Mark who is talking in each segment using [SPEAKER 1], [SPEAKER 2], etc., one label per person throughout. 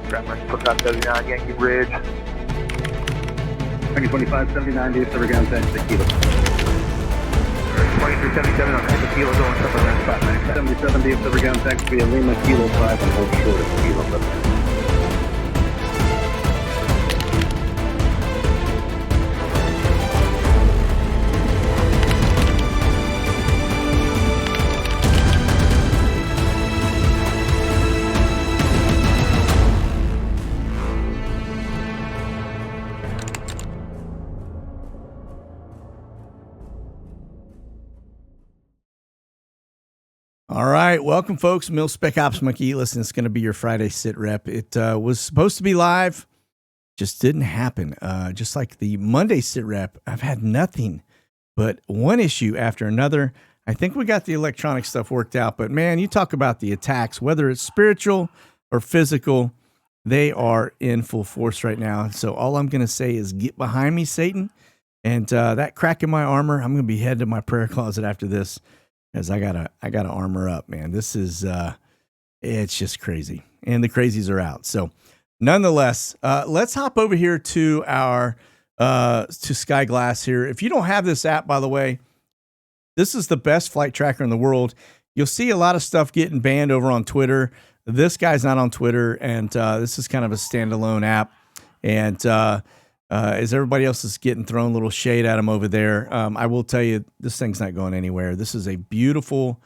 [SPEAKER 1] Tremor, put out 79, Yankee Bridge.
[SPEAKER 2] 2025, 79 days, over ground, 10 kilo.
[SPEAKER 1] 2377 on half a kilo going somewhere around 597.
[SPEAKER 2] 77 days, over ground, tax via Lima, kilo 5, and hold short of kilo 7.
[SPEAKER 3] All right, welcome, folks. Mil Spec Ops Monkey. Listen, it's going to be your Friday sit rep. It was supposed to be live, just didn't happen. Just like the Monday sit rep, I've had nothing but one issue after another. I think we got the electronic stuff worked out, but man, you talk about the attacks, whether it's spiritual or physical, they are in full force right now. So all I'm going to say is get behind me, Satan. And that crack in my armor, I'm going to be headed to my prayer closet after this. Because I gotta armor up, man. This is it's just crazy, and the crazies are out. So, nonetheless, let's hop over here to our to Skyglass here. If you don't have this app, by the way, this is the best flight tracker in the world. You'll see a lot of stuff getting banned over on Twitter. This guy's not on Twitter, and this is kind of a standalone app. And as everybody else is getting thrown a little shade at him over there, I will tell you, this thing's not going anywhere. This is a beautiful,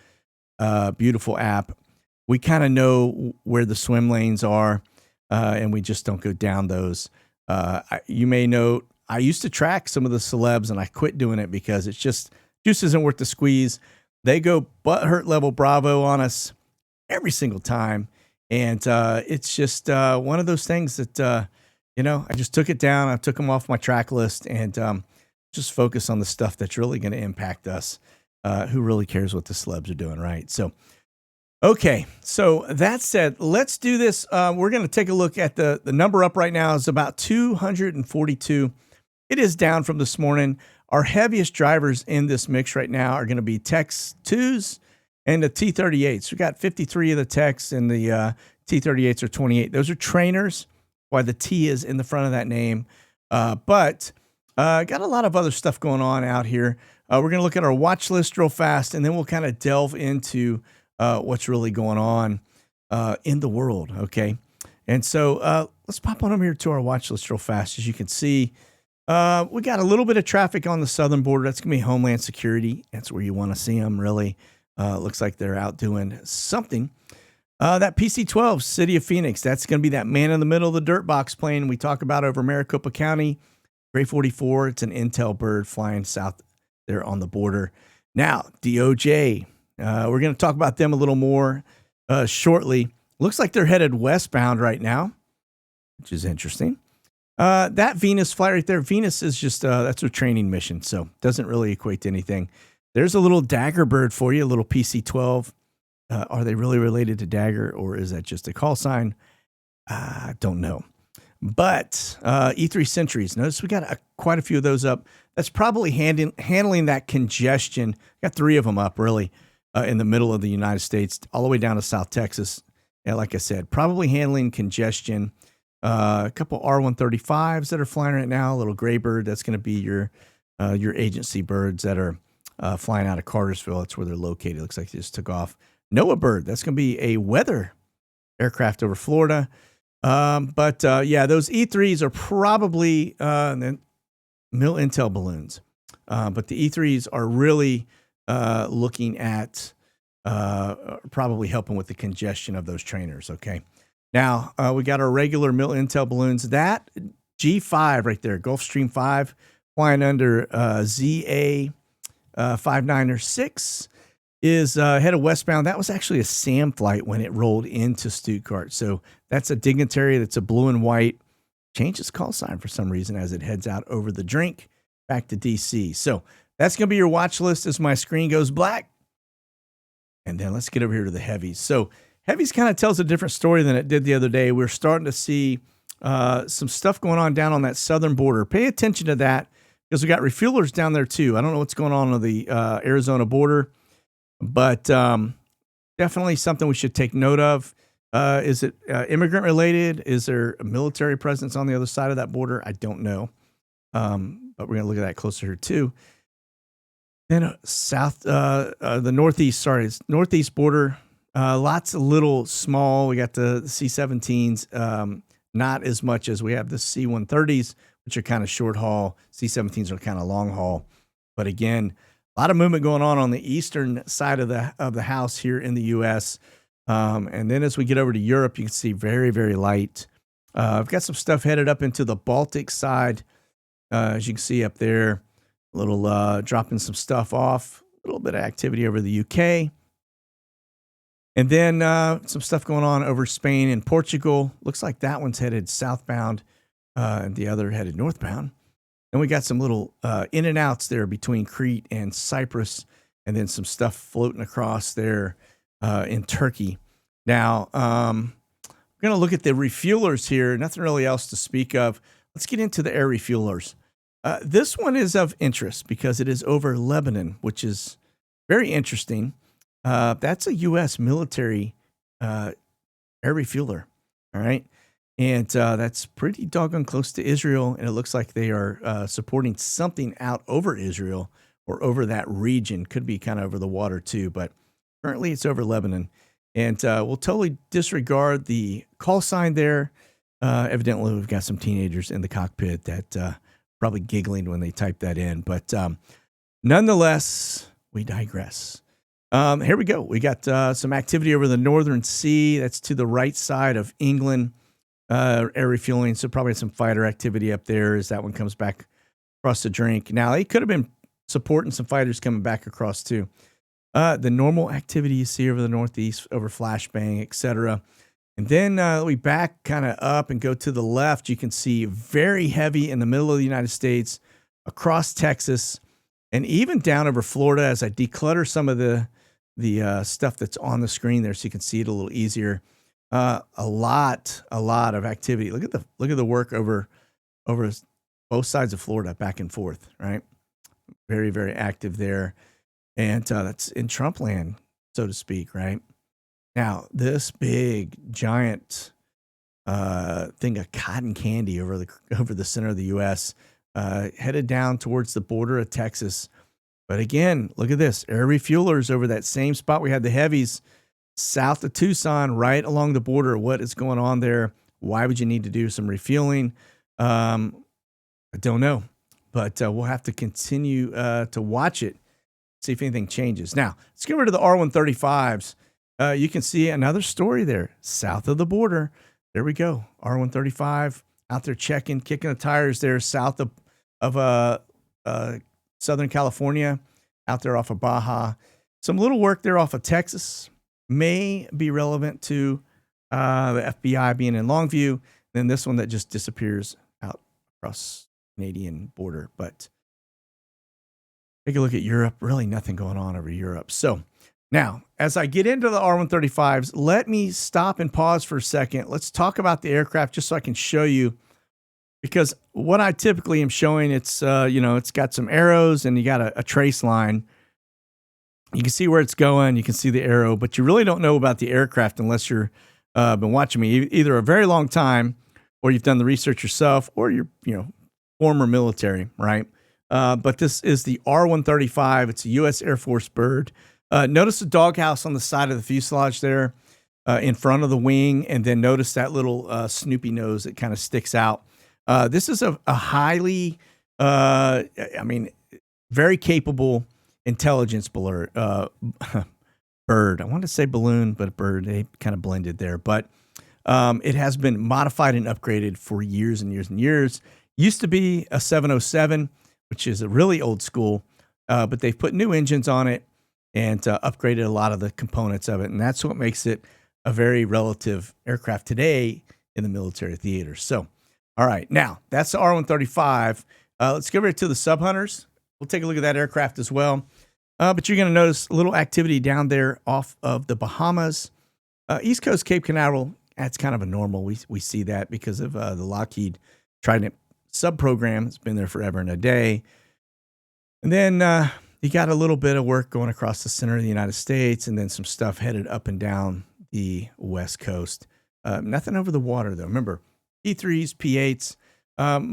[SPEAKER 3] beautiful app. We kind of know where the swim lanes are, and we just don't go down those. You may note, I used to track some of the celebs, and I quit doing it because it's just, juice isn't worth the squeeze. They go butthurt level Bravo on us every single time. And it's just one of those things that, I just took it down. I took them off my track list and just focus on the stuff that's really going to impact us. Who really cares what the celebs are doing, right? So, okay. So that said, let's do this. We're going to take a look at the number up right now is about 242. It is down from this morning. Our heaviest drivers in this mix right now are going to be Tex 2s and the T-38s. We got 53 of the Tex and the T-38s are 28. Those are trainers. Why the T is in the front of that name. But got a lot of other stuff going on out here. We're going to look at our watch list real fast, and then we'll kind of delve into what's really going on in the world, okay? And so let's pop on over here to our watch list real fast. As you can see, we got a little bit of traffic on the southern border. That's going to be Homeland Security. That's where you want to see them, really. Looks like they're out doing something. That PC-12, City of Phoenix, that's going to be that man in the middle of the dirt box plane we talk about over Maricopa County. Gray 44, it's an Intel bird flying south there on the border. Now, DOJ, we're going to talk about them a little more shortly. Looks like they're headed westbound right now, which is interesting. That Venus flight right there, Venus is just, that's a training mission, so doesn't really equate to anything. There's a little Dagger bird for you, a little PC-12. Are they really related to Dagger, or is that just a call sign? I don't know. But E3 Sentries, notice we got quite a few of those up. That's probably handling that congestion. Got 3 of them up, really, in the middle of the United States, all the way down to South Texas. Yeah, like I said, probably handling congestion. A couple R-135s that are flying right now, a little gray bird. That's going to be your agency birds that are flying out of Cartersville. That's where they're located. Looks like they just took off. Noah bird, that's going to be a weather aircraft over Florida. But those E3s are probably Mil Intel balloons. But the E3s are really looking at probably helping with the congestion of those trainers, okay? Now, we got our regular Mil Intel balloons. That G5 right there, Gulfstream 5, flying under ZA 596. Is headed westbound. That was actually a SAM flight when it rolled into Stuttgart. So that's a dignitary that's a blue and white. Changed its call sign for some reason as it heads out over the drink back to DC. So that's going to be your watch list as my screen goes black. And then let's get over here to the Heavies. So Heavies kind of tells a different story than it did the other day. We're starting to see some stuff going on down on that southern border. Pay attention to that because we got refuelers down there too. I don't know what's going on the Arizona border. But definitely something we should take note of. Is it immigrant related? Is there a military presence on the other side of that border? I don't know. But we're going to look at that closer here too. Then the northeast border, lots of little small. We got the C-17s, not as much as we have the C-130s, which are kind of short haul. C-17s are kind of long haul. But again, a lot of movement going on the eastern side of the house here in the U.S. And then as we get over to Europe, you can see very, very light. I've got some stuff headed up into the Baltic side. As you can see up there, a little dropping some stuff off, a little bit of activity over the UK. And then some stuff going on over Spain and Portugal. Looks like that one's headed southbound and the other headed northbound. And we got some little in and outs there between Crete and Cyprus, and then some stuff floating across there in Turkey. Now, we're going to look at the refuelers here. Nothing really else to speak of. Let's get into the air refuelers. This one is of interest because it is over Lebanon, which is very interesting. That's a U.S. military air refueler, all right? And that's pretty doggone close to Israel, and it looks like they are supporting something out over Israel or over that region. Could be kind of over the water too, but currently it's over Lebanon. And we'll totally disregard the call sign there. Evidently, we've got some teenagers in the cockpit that probably giggling when they type that in. But nonetheless, we digress. Here we go. We got some activity over the Northern Sea. That's to the right side of England. Air refueling, so probably some fighter activity up there as that one comes back across the drink. Now, they could have been supporting some fighters coming back across too. The normal activity you see over the Northeast, over Flashbang, etc. And then we back kind of up and go to the left. You can see very heavy in the middle of the United States, across Texas, and even down over Florida as I declutter some of the stuff that's on the screen there so you can see it a little easier. A lot of activity. Look at the work over both sides of Florida, back and forth, right? Very, very active there. And that's in Trump land, so to speak, right? Now, this big, giant thing of cotton candy over the center of the U.S., headed down towards the border of Texas. But again, look at this. Air refuelers over that same spot we had the Heavies, south of Tucson, right along the border. What is going on there? Why would you need to do some refueling? I don't know, but we'll have to continue to watch it, see if anything changes. Now, let's get over to the R135s. You can see another story there, south of the border. There we go. R135 out there kicking the tires there, south of Southern California, out there off of Baja. Some little work there off of Texas. May be relevant to the FBI being in Longview. Then this one that just disappears out across the Canadian border. But take a look at Europe. Really nothing going on over Europe. So now, as I get into the R135s, let me stop and pause for a second. Let's talk about the aircraft just so I can show you. Because what I typically am showing, it's got some arrows and you got a trace line. You can see where it's going. You can see the arrow, but you really don't know about the aircraft unless you're been watching me either a very long time, or you've done the research yourself, or you're former military, right? But this is the R135. It's a U.S. Air Force bird. Notice the doghouse on the side of the fuselage there, in front of the wing, and then notice that little Snoopy nose that kind of sticks out. This is a highly, very capable intelligence bird. I want to say balloon, but bird, they kind of blended there. But it has been modified and upgraded for years and years and years. Used to be a 707, which is a really old school, but they've put new engines on it and upgraded a lot of the components of it. And that's what makes it a very relative aircraft today in the military theater. So, all right, now that's the R135. Let's go over to the Sub Hunters. We'll take a look at that aircraft as well. But you're going to notice a little activity down there off of the Bahamas. East Coast Cape Canaveral, that's kind of a normal. We see that because of the Lockheed Trident sub-program. It's been there forever and a day. And then you got a little bit of work going across the center of the United States, and then some stuff headed up and down the West Coast. Nothing over the water, though. Remember, P3s, P8s,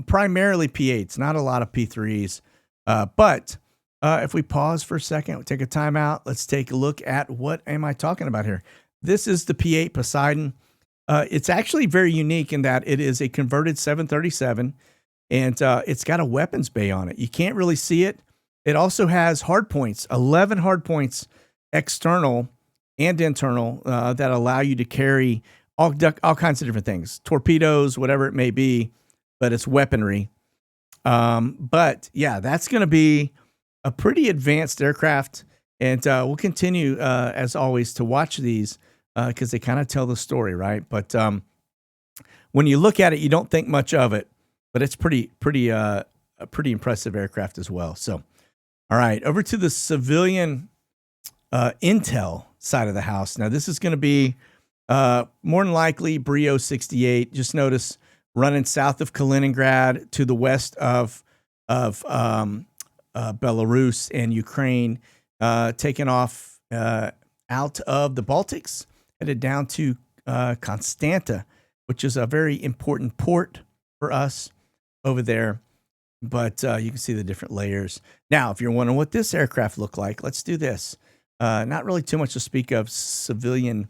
[SPEAKER 3] primarily P8s, not a lot of P3s. But if we pause for a second, we'll take a time out. Let's take a look at what am I talking about here. This is the P-8 Poseidon. It's actually very unique in that it is a converted 737, and it's got a weapons bay on it. You can't really see it. It also has hard points, 11 hard points, external and internal, that allow you to carry all kinds of different things, torpedoes, whatever it may be, but it's weaponry. But yeah, that's going to be a pretty advanced aircraft, and we'll continue, as always, to watch these because they kind of tell the story, right? But when you look at it, you don't think much of it, but it's a pretty impressive aircraft as well. So, all right, over to the civilian intel side of the house. Now, this is going to be more than likely Brio 68. Just notice running south of Kaliningrad to the west of Belarus and Ukraine, taking off out of the Baltics, headed down to Constanta, which is a very important port for us over there. But you can see the different layers. Now, if you're wondering what this aircraft looked like, let's do this. Not really too much to speak of civilian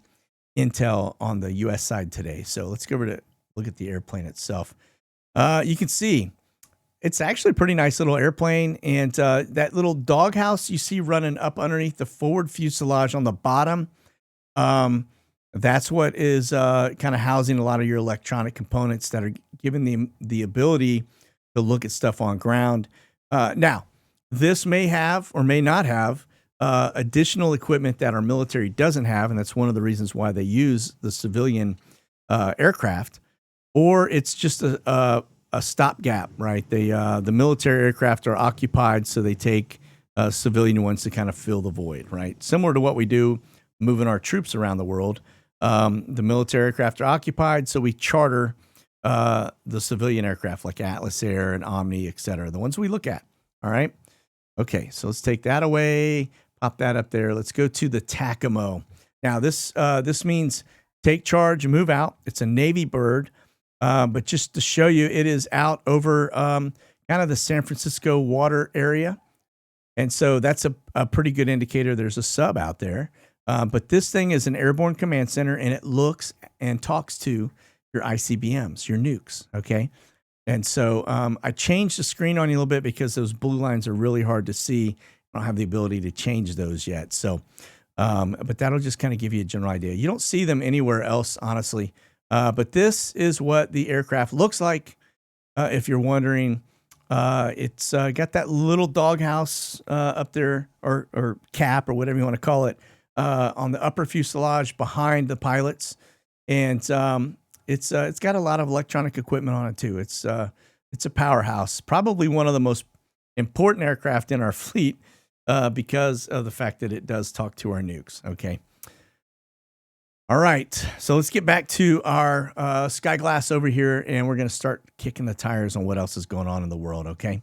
[SPEAKER 3] intel on the U.S. side today. So let's go over to look at the airplane itself. You can see it's actually a pretty nice little airplane. And that little doghouse you see running up underneath the forward fuselage on the bottom, that's what is kind of housing a lot of your electronic components that are giving the ability to look at stuff on ground. Now, this may have or may not have additional equipment that our military doesn't have, and that's one of the reasons why they use the civilian aircraft. Or it's just a stopgap, right? The military aircraft are occupied, so they take civilian ones to kind of fill the void, right? Similar to what we do moving our troops around the world. The military aircraft are occupied, so we charter the civilian aircraft like Atlas Air and Omni, et cetera, the ones we look at. All right. Okay, so let's take that away, pop that up there. Let's go to the TACAMO. Now, this means take charge, move out. It's a Navy bird, but just to show you, it is out over kind of the San Francisco water area. And so that's a pretty good indicator there's a sub out there. But this thing is an airborne command center, and it looks and talks to your ICBMs, your nukes, okay? And so I changed the screen on you a little bit because those blue lines are really hard to see. I don't have the ability to change those yet. So, but that'll just kind of give you a general idea. You don't see them anywhere else, honestly. But this is what the aircraft looks like. If you're wondering, it's got that little doghouse up there, or cap, or whatever you want to call it, on the upper fuselage behind the pilots. And it's got a lot of electronic equipment on it too. It's a powerhouse, probably one of the most important aircraft in our fleet because of the fact that it does talk to our nukes. Okay. All right. So let's get back to our sky glass over here, and we're going to start kicking the tires on what else is going on in the world. Okay.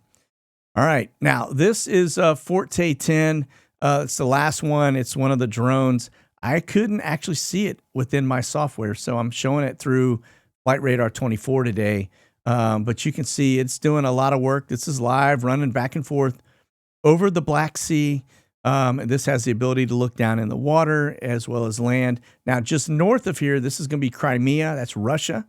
[SPEAKER 3] All right. Now, this is Forte 10. It's the last one. It's one of the drones. I couldn't actually see it within my software, so I'm showing it through Flight Radar 24 today. But you can see it's doing a lot of work. This is live, running back and forth over the Black Sea. And this has the ability to look down in the water as well as land. Now, just north of here, this is going to be Crimea. That's Russia.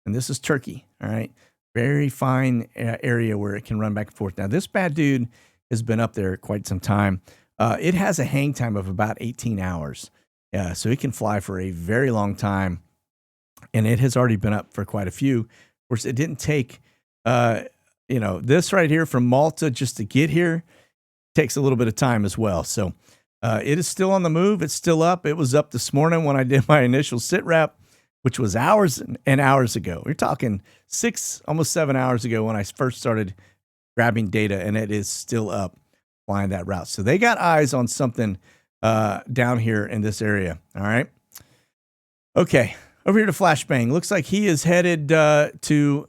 [SPEAKER 3] And this is Turkey. All right. Very fine area where it can run back and forth. Now, this bad dude has been up there quite some time. It has a hang time of about 18 hours. Yeah, so it can fly for a very long time, and it has already been up for quite a few. Of course, it didn't take, this right here from Malta just to get here takes a little bit of time as well. So it is still on the move. It's still up. It was up this morning when I did my initial SITREP, which was hours and hours ago. We're talking 6, almost 7 hours ago when I first started grabbing data, and it is still up flying that route. So they got eyes on something down here in this area. All right. Okay. Over here to Flashbang. Looks like he is headed to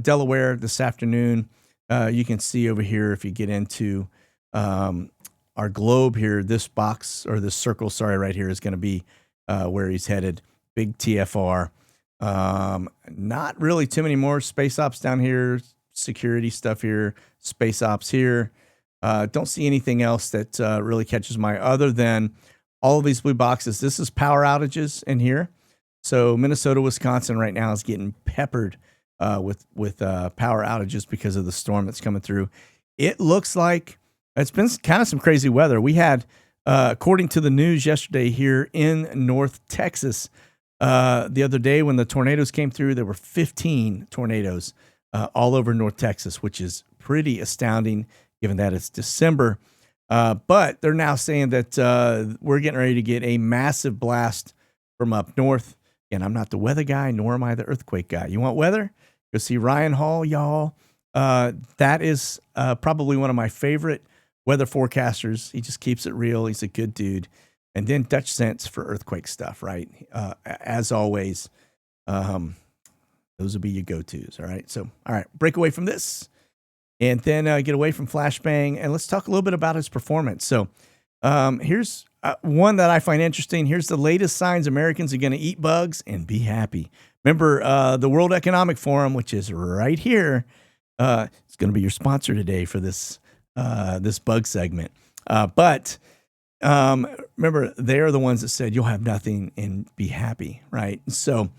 [SPEAKER 3] Delaware this afternoon. You can see over here, if you get into our globe here, this box, or this circle, sorry, right here is going to be where he's headed. Big TFR. Not really too many more space ops down here. Security stuff here. Space ops here. Don't see anything else that really catches my eye other than all of these blue boxes. This is power outages in here. So Minnesota, Wisconsin right now is getting peppered with power outages because of the storm that's coming through. It looks like it's been kind of some crazy weather. We had, according to the news yesterday here in North Texas, the other day when the tornadoes came through, there were 15 tornadoes all over North Texas, which is pretty astounding given that it's December. But they're now saying that we're getting ready to get a massive blast from up north. And I'm not the weather guy, nor am I the earthquake guy. You want weather? Go see Ryan Hall, y'all. That is probably one of my favorite weather forecasters. He just keeps it real. He's a good dude. And then Dutch Sense for earthquake stuff, right? As always, those will be your go-tos, all right? So, all right, break away from this and then get away from Flashbang, and let's talk a little bit about his performance. So here's one that I find interesting. Here's the latest signs Americans are going to eat bugs and be happy. Remember, the World Economic Forum, which is right here, it's going to be your sponsor today for this this bug segment. But remember, they're the ones that said you'll have nothing and be happy, right? So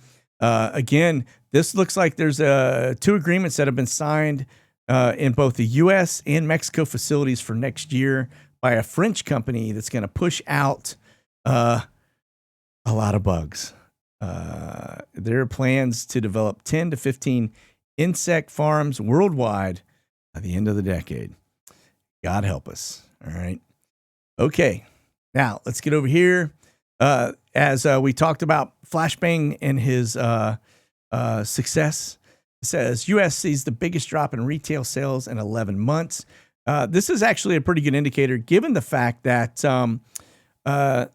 [SPEAKER 3] again, this looks like there's 2 agreements that have been signed in both the U.S. and Mexico facilities for next year by a French company that's going to push out a lot of bugs. There are plans to develop 10 to 15 insect farms worldwide by the end of the decade. God help us. All right. Okay. Now let's get over here. As we talked about Flashbang and his success, it says U.S. sees the biggest drop in retail sales in 11 months. This is actually a pretty good indicator given the fact that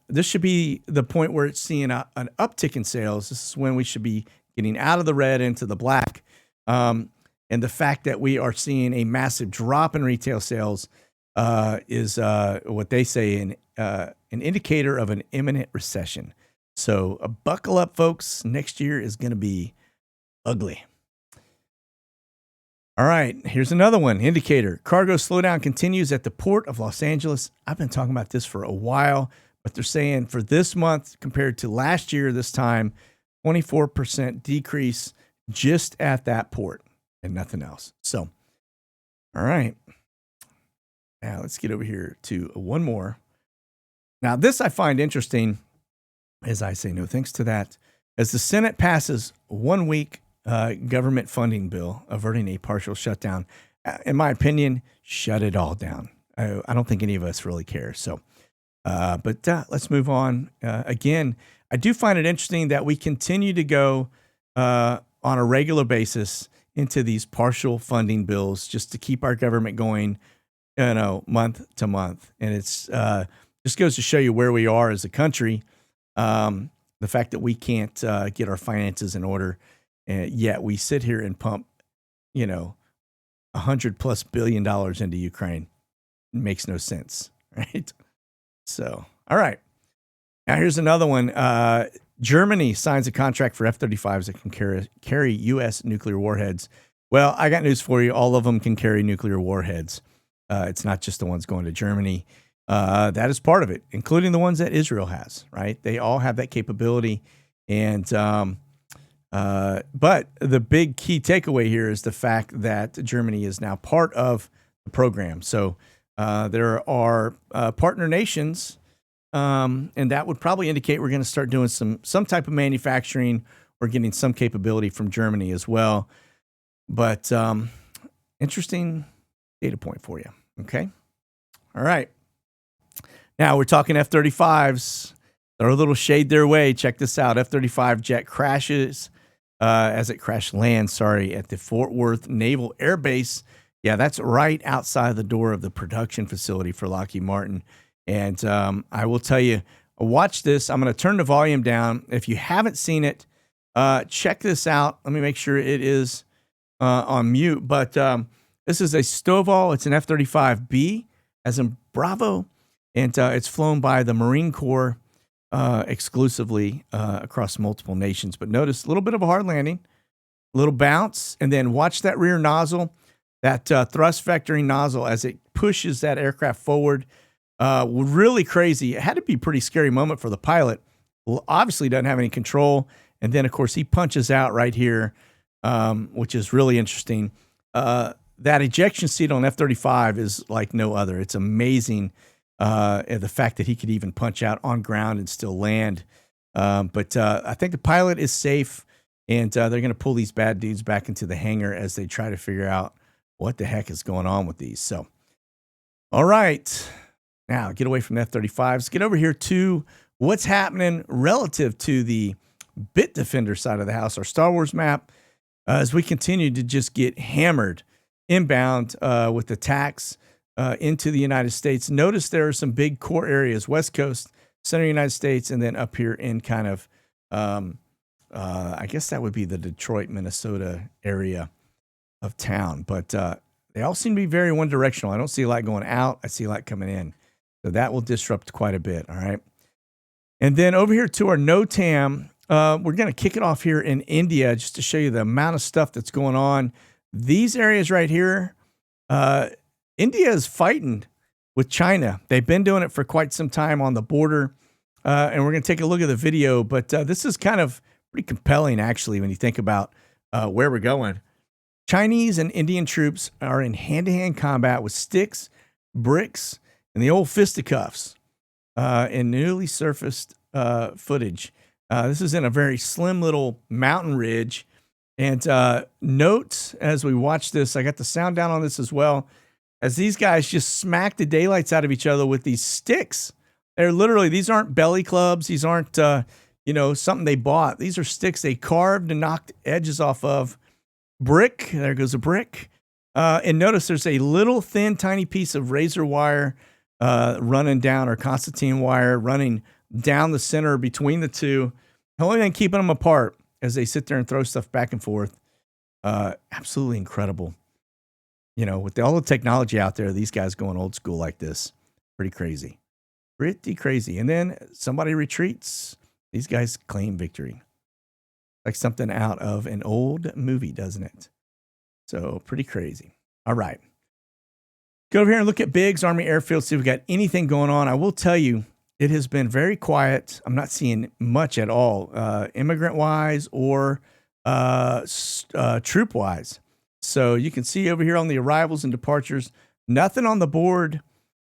[SPEAKER 3] this should be the point where it's seeing an uptick in sales. This is when we should be getting out of the red into the black. And the fact that we are seeing a massive drop in retail sales is what they say an indicator of an imminent recession. So buckle up, folks. Next year is going to be ugly. All right, here's another one. Indicator. Cargo slowdown continues at the Port of Los Angeles. I've been talking about this for a while, but they're saying for this month compared to last year this time, 24% decrease just at that port and nothing else. So, all right. Now let's get over here to one more. Now this I find interesting, as I say no thanks to that, as the Senate passes 1 week government funding bill averting a partial shutdown. In my opinion, shut it all down. I don't think any of us really care. So, but let's move on. Again, I do find it interesting that we continue to go on a regular basis into these partial funding bills just to keep our government going, month to month. And it's just goes to show you where we are as a country. The fact that we can't get our finances in order. Yet we sit here and pump, $100+ billion into Ukraine. It makes no sense, right? So, all right. Now here's another one. Germany signs a contract for F-35s that can carry U.S. nuclear warheads. Well, I got news for you. All of them can carry nuclear warheads. It's not just the ones going to Germany. That is part of it, including the ones that Israel has, right? They all have that capability. And but the big key takeaway here is the fact that Germany is now part of the program. So there are partner nations, and that would probably indicate we're going to start doing some type of manufacturing or getting some capability from Germany as well. But interesting data point for you. Okay. All right. Now we're talking F-35s. Throw a little shade their way. Check this out. F-35 jet crashes as it crash lands, at the Fort Worth Naval Air Base. Yeah, that's right outside the door of the production facility for Lockheed Martin. And I will tell you, watch this. I'm going to turn the volume down. If you haven't seen it, check this out. Let me make sure it is on mute. But this is a Stovall. It's an F-35B, as in Bravo. And it's flown by the Marine Corps. exclusively across multiple nations. But notice a little bit of a hard landing, a little bounce, and then watch that rear nozzle, that thrust vectoring nozzle as it pushes that aircraft forward. Really crazy. It had to be a pretty scary moment for the pilot. Well, obviously doesn't have any control. And then, of course, he punches out right here, which is really interesting. That ejection seat on F-35 is like no other. It's amazing, the fact that he could even punch out on ground and still land. But I think the pilot is safe, and they're going to pull these bad dudes back into the hangar as they try to figure out what the heck is going on with these. So, all right. Now, get away from F-35s. Get over here to what's happening relative to the Bit Defender side of the house, our Star Wars map, as we continue to just get hammered inbound with attacks into the United States. Notice there are some big core areas, West Coast, Center United States, and then up here in kind of, I guess that would be the Detroit, Minnesota area of town. But they all seem to be very one directional. I don't see a lot going out. I see a lot coming in. So that will disrupt quite a bit. All right. And then over here to our NOTAM, we're going to kick it off here in India just to show you the amount of stuff that's going on. These areas right here, India is fighting with China. They've been doing it for quite some time on the border. And we're going to take a look at the video. But this is kind of pretty compelling, actually, when you think about where we're going. Chinese and Indian troops are in hand-to-hand combat with sticks, bricks, and the old fisticuffs in newly surfaced footage. This is in a very slim little mountain ridge. And note, as we watch this, I got the sound down on this as well, as these guys just smack the daylights out of each other with these sticks. They're literally, these aren't belly clubs. These aren't, something they bought. These are sticks they carved and knocked edges off of. Brick, there goes a brick. And notice there's a little thin, tiny piece of razor wire running down, or Constantine wire running down the center between the two. The only thing keeping them apart as they sit there and throw stuff back and forth. Absolutely incredible. With all the technology out there, these guys going old school like this. Pretty crazy. Pretty crazy. And then somebody retreats. These guys claim victory. Like something out of an old movie, doesn't it? So pretty crazy. All right. Go over here and look at Biggs Army Airfield, see if we got anything going on. I will tell you, it has been very quiet. I'm not seeing much at all, immigrant-wise or troop-wise. So you can see over here on the arrivals and departures, nothing on the board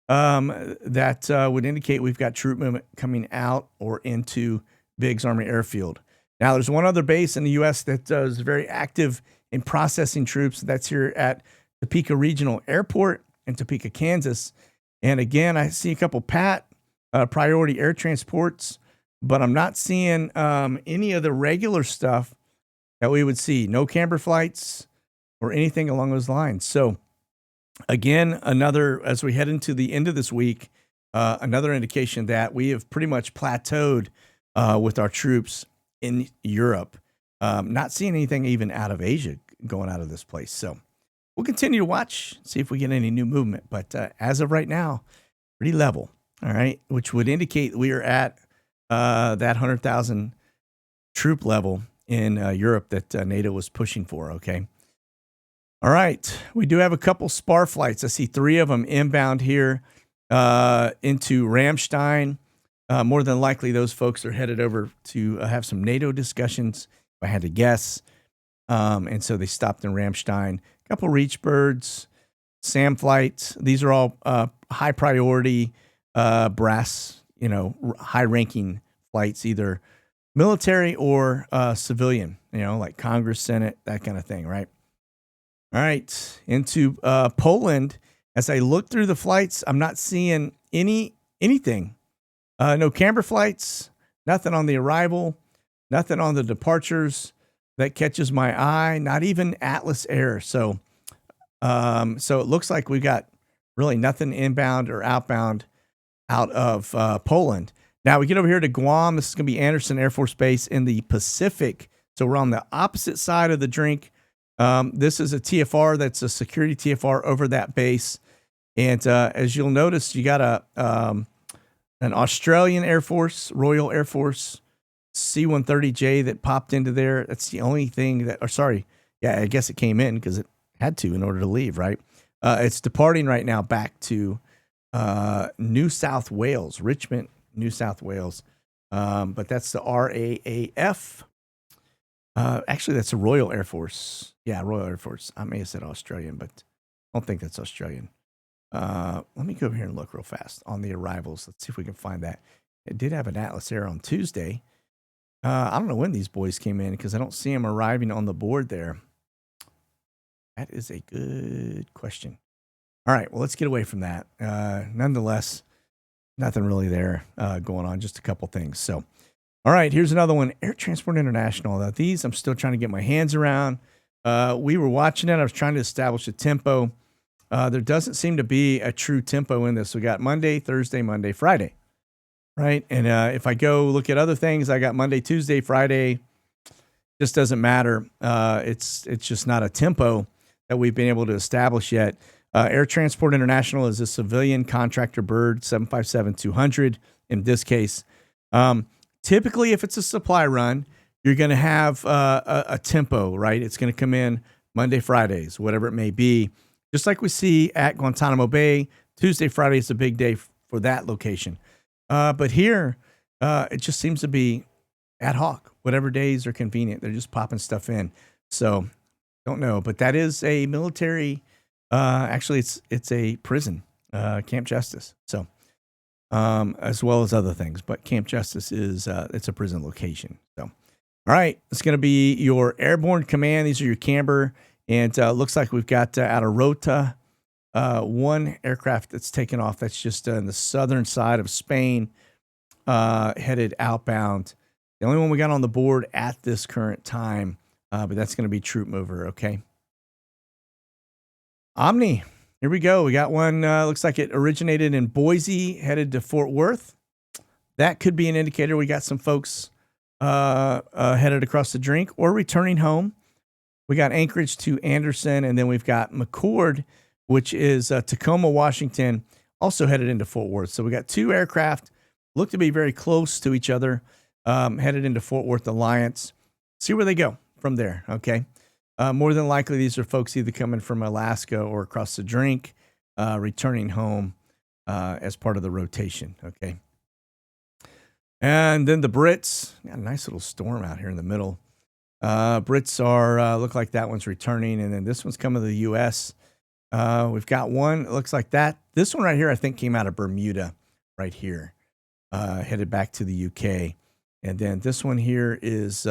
[SPEAKER 3] that would indicate we've got troop movement coming out or into Biggs Army Airfield. Now, there's one other base in the U.S. that is very active in processing troops. That's here at Topeka Regional Airport in Topeka, Kansas. And again, I see a couple priority air transports, but I'm not seeing any of the regular stuff that we would see. No camber flights or anything along those lines. So again, as we head into the end of this week, another indication that we have pretty much plateaued with our troops in Europe. Not seeing anything even out of Asia going out of this place. So we'll continue to watch, see if we get any new movement. But as of right now, pretty level. All right, which would indicate we are at that 100,000 troop level in Europe that NATO was pushing for. Okay. All right, we do have a couple SPAR flights. I see 3 of them inbound here into Ramstein. More than likely, those folks are headed over to have some NATO discussions, if I had to guess. And so they stopped in Ramstein. A couple Reach Birds, SAM flights. These are all high priority, brass, high-ranking flights, either military or civilian, like Congress, Senate, that kind of thing, right? All right, into Poland. As I look through the flights, I'm not seeing anything. No camber flights, nothing on the arrival, nothing on the departures that catches my eye, not even Atlas Air. So it looks like we've got really nothing inbound or outbound out of Poland. Now we get over here to Guam. This is going to be Anderson Air Force Base in the Pacific. So we're on the opposite side of the drink. This is a TFR that's a security TFR over that base. And as you'll notice, you got a an Australian Air Force, Royal Air Force C-130J that popped into there. That's the only thing that, or sorry, yeah, I guess it came in because it had to in order to leave, right? It's departing right now back to New South Wales, Richmond, New South Wales. But that's the RAAF. Actually, that's a Royal Air Force. Yeah, Royal Air Force. I may have said Australian, but I don't think that's Australian. Let me go over here and look real fast on the arrivals. Let's see if we can find that. It did have an Atlas Air on Tuesday. I don't know when these boys came in because I don't see them arriving on the board there. That is a good question. All right, well, let's get away from that. Nonetheless, nothing really there going on, just a couple things. So, all right, here's another one, Air Transport International. Now, these I'm still trying to get my hands around. We were watching it. I was trying to establish a tempo. There doesn't seem to be a true tempo in this. We got Monday, Thursday, Monday, Friday, right? And if I go look at other things, I got Monday, Tuesday, Friday. Just doesn't matter. It's just not a tempo that we've been able to establish yet. Air Transport International is a civilian contractor bird, 757-200 in this case. Typically, if it's a supply run, you're going to have a tempo, right? It's going to come in Monday, Fridays, whatever it may be. Just like we see at Guantanamo Bay, Tuesday, Friday is a big day for that location. But here, it just seems to be ad hoc. Whatever days are convenient, they're just popping stuff in. So, don't know. But that is a military... actually, it's a prison, Camp Justice. So, as well as other things, but Camp Justice is it's a prison location. So, all right, it's going to be your Airborne Command. These are your camber, and looks like we've got out of Rota one aircraft that's taken off. That's just on the southern side of Spain, headed outbound. The only one we got on the board at this current time, but that's going to be Troop Mover. Okay. Omni, here we go. We got one, looks like it originated in Boise, headed to Fort Worth. That could be an indicator we got some folks headed across the drink or returning home. We got Anchorage to Anderson, and then we've got McCord, which is Tacoma, Washington, also headed into Fort Worth. So we got two aircraft, look to be very close to each other, headed into Fort Worth Alliance. See where they go from there, okay? More than likely, these are folks either coming from Alaska or across the drink, returning home as part of the rotation. Okay. And then the Brits, got a nice little storm out here in the middle. Brits are, look like that one's returning. And then this one's coming to the U.S. We've got one, it looks like that. This one right here, I think came out of Bermuda right here, headed back to the U.K. And then this one here is...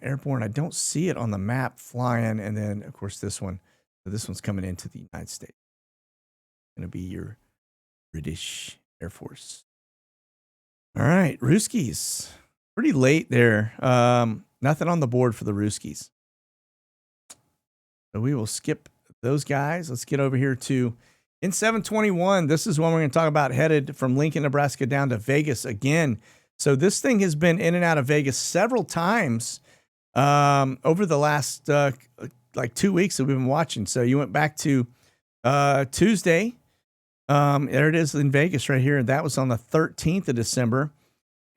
[SPEAKER 3] Airborne. I don't see it on the map flying. And then, of course, this one. So this one's coming into the United States. Going to be your British Air Force. All right, Ruskies. Pretty late there. Nothing on the board for the Ruskies. So we will skip those guys. Let's get over here to in 721. This is one we're going to talk about, headed from Lincoln, Nebraska down to Vegas again. So this thing has been in and out of Vegas several times over the last like 2 weeks that we've been watching. So you went back to Tuesday. There it is in Vegas right here. That was on the 13th of December.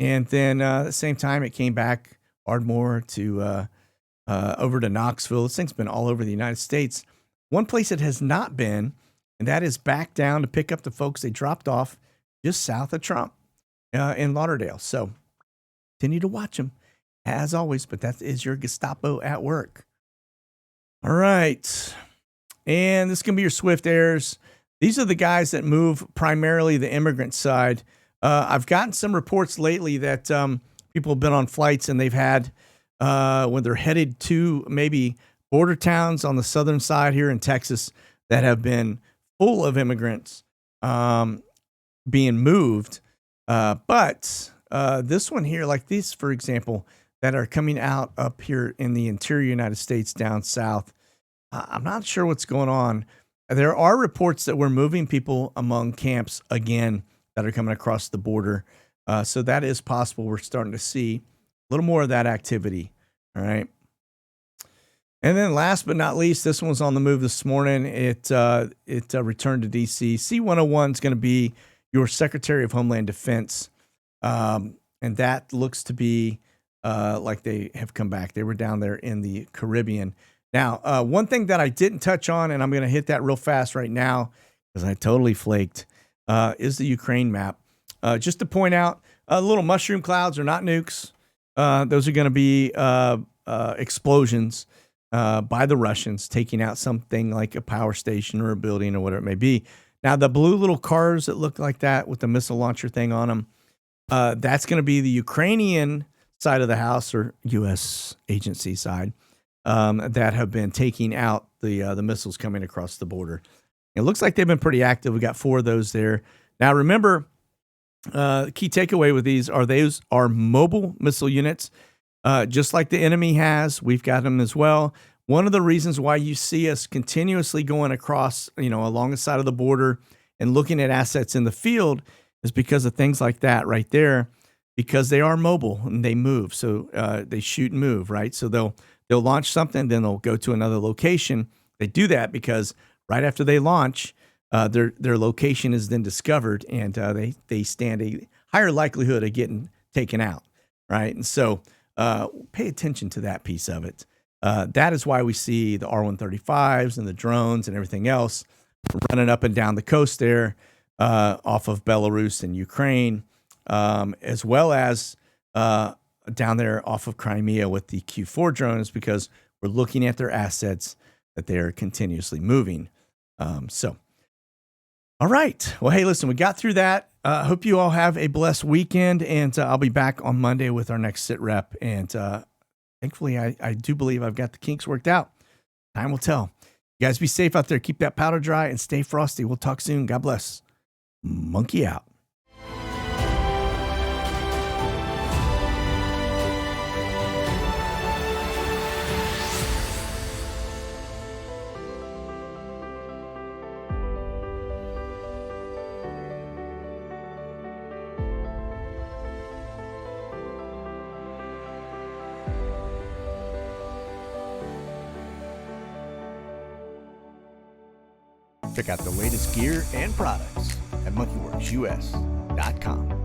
[SPEAKER 3] And then at the same time, it came back Ardmore to over to Knoxville. This thing's been all over the United States. One place it has not been, and that is back down to pick up the folks they dropped off just south of Trump. In Lauderdale. So continue to watch them as always, but that is your Gestapo at work. All right. And this is going to be your Swift Airs. These are the guys that move primarily the immigrant side. I've gotten some reports lately that people have been on flights and they've had, when they're headed to maybe border towns on the southern side here in Texas that have been full of immigrants being moved. But this one here, like these, for example, that are coming out up here in the interior United States down south, I'm not sure what's going on. There are reports that we're moving people among camps again that are coming across the border. So that is possible. We're starting to see a little more of that activity. All right. And then last but not least, this one's on the move this morning. It returned to DC. C-101 is going to be your Secretary of Homeland Defense. And that looks to be like they have come back. They were down there in the Caribbean. Now, one thing that I didn't touch on, and I'm going to hit that real fast right now because I totally flaked, is the Ukraine map. Just to point out, little mushroom clouds are not nukes. Those are going to be explosions by the Russians, taking out something like a power station or a building or whatever it may be. Now, the blue little cars that look like that with the missile launcher thing on them, that's going to be the Ukrainian side of the house, or U.S. agency side, that have been taking out the missiles coming across the border. It looks like they've been pretty active. We got 4 of those there. Now, remember, key takeaway with these are mobile missile units, just like the enemy has. We've got them as well. One of the reasons why you see us continuously going across, along the side of the border and looking at assets in the field is because of things like that right there, because they are mobile and they move. So they shoot and move, right? So they'll launch something, then they'll go to another location. They do that because right after they launch, their location is then discovered, and they stand a higher likelihood of getting taken out, right? And so pay attention to that piece of it. That is why we see the R-135s and the drones and everything else running up and down the coast there, off of Belarus and Ukraine, as well as down there off of Crimea with the Q-4 drones, because we're looking at their assets that they are continuously moving. All right. Well, hey, listen, we got through that. Hope you all have a blessed weekend, and I'll be back on Monday with our next sit rep. And thankfully, I do believe I've got the kinks worked out. Time will tell. You guys be safe out there. Keep that powder dry and stay frosty. We'll talk soon. God bless. Monkey out. Check out the latest gear and products at monkeyworksus.com.